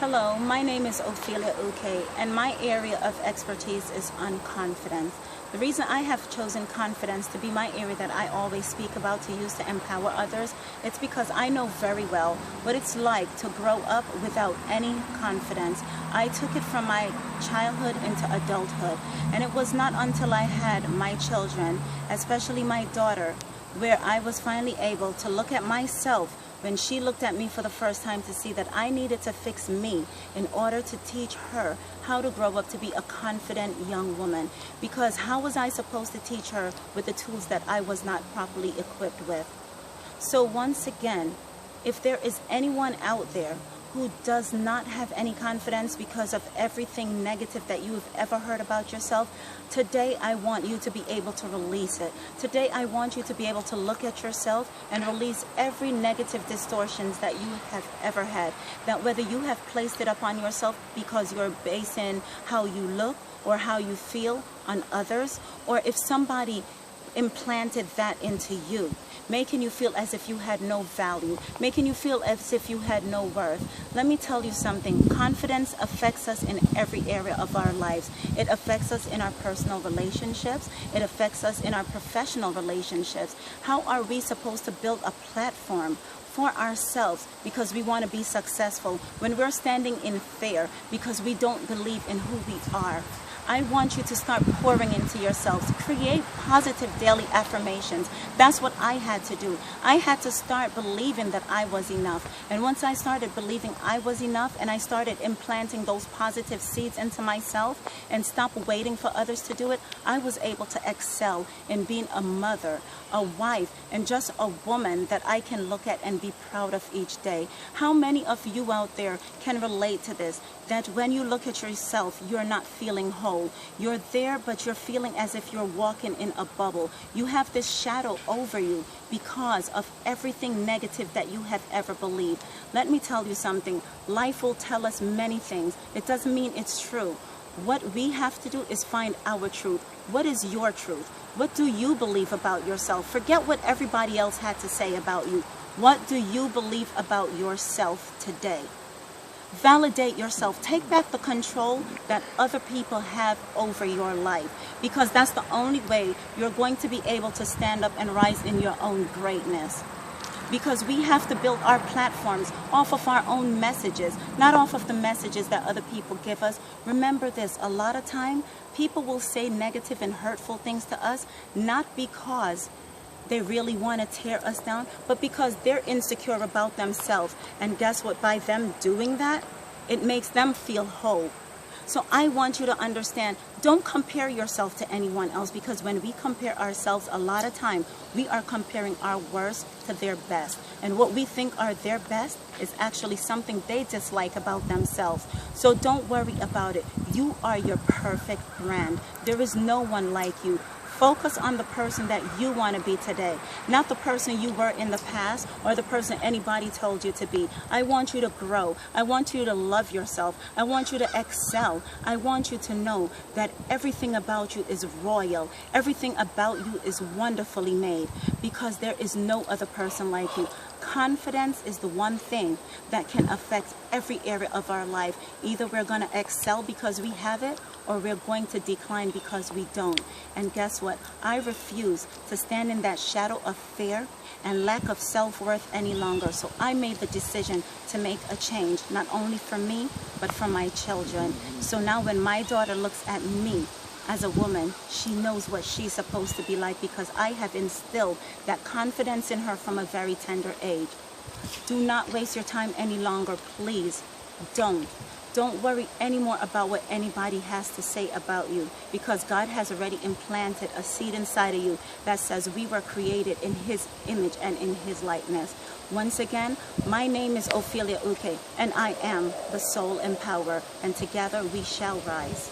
Hello, my name is Ophelia, and my area of expertise is on confidence. The reason I have chosen confidence to be my area that I always speak about to use to empower others, it's because I know very well what it's like to grow up without any confidence. I took it from my childhood into adulthood, and it was not until I had my children, especially my daughter, where I was finally able to look at myself when she looked at me for the first time to see that I needed to fix me in order to teach her how to grow up to be a confident young woman. Because how was I supposed to teach her with the tools that I was not properly equipped with? So once again, if there is anyone out there who does not have any confidence because of everything negative that you have ever heard about yourself, today I want you to be able to release it. Today I want you to be able to look at yourself and release every negative distortions that you have ever had. That whether you have placed it upon yourself because you're basing how you look or how you feel on others, or if somebody implanted that into you, making you feel as if you had no value, making you feel as if you had no worth. Let me tell you something. Confidence affects us in every area of our lives. It affects us in our personal relationships. It affects us in our professional relationships. How are we supposed to build a platform for ourselves because we want to be successful when we're standing in fear because we don't believe in who we are? I want you to start pouring into yourselves. Create positive daily affirmations. That's what I had to do. I had to start believing that I was enough. And once I started believing I was enough and I started implanting those positive seeds into myself and stop waiting for others to do it, I was able to excel in being a mother, a wife, and just a woman that I can look at and be proud of each day. How many of you out there can relate to this? That when you look at yourself, you're not feeling whole. You're there, but you're feeling as if you're walking in a bubble. You have this shadow over you because of everything negative that you have ever believed. Let me tell you something. Life will tell us many things. It doesn't mean it's true. What we have to do is find our truth. What is your truth? What do you believe about yourself? Forget what everybody else had to say about you. What do you believe about yourself today? Validate yourself. Take back the control that other people have over your life, because that's the only way you're going to be able to stand up and rise in your own greatness. Because we have to build our platforms off of our own messages, not off of the messages that other people give us. Remember this, a lot of time people will say negative and hurtful things to us, not because they really want to tear us down, but because they're insecure about themselves. And guess what? By them doing that, it makes them feel whole. So I want you to understand, don't compare yourself to anyone else, because when we compare ourselves, a lot of time, we are comparing our worst to their best. And what we think are their best is actually something they dislike about themselves. So don't worry about it. You are your perfect brand. There is no one like you. Focus on the person that you want to be today, not the person you were in the past or the person anybody told you to be. I want you to grow. I want you to love yourself. I want you to excel. I want you to know that everything about you is royal. Everything about you is wonderfully made, because there is no other person like you. Confidence is the one thing that can affect every area of our life. Either we're going to excel because we have it, or we're going to decline because we don't. And guess what? I refuse to stand in that shadow of fear and lack of self-worth any longer. So I made the decision to make a change, not only for me, but for my children. So now when my daughter looks at me as a woman, she knows what she's supposed to be like, because I have instilled that confidence in her from a very tender age. Do not waste your time any longer, please. Don't worry anymore about what anybody has to say about you, because God has already implanted a seed inside of you that says we were created in His image and in His likeness. Once again, my name is Ophelia, and I am the Soul Empowerer, and together we shall rise.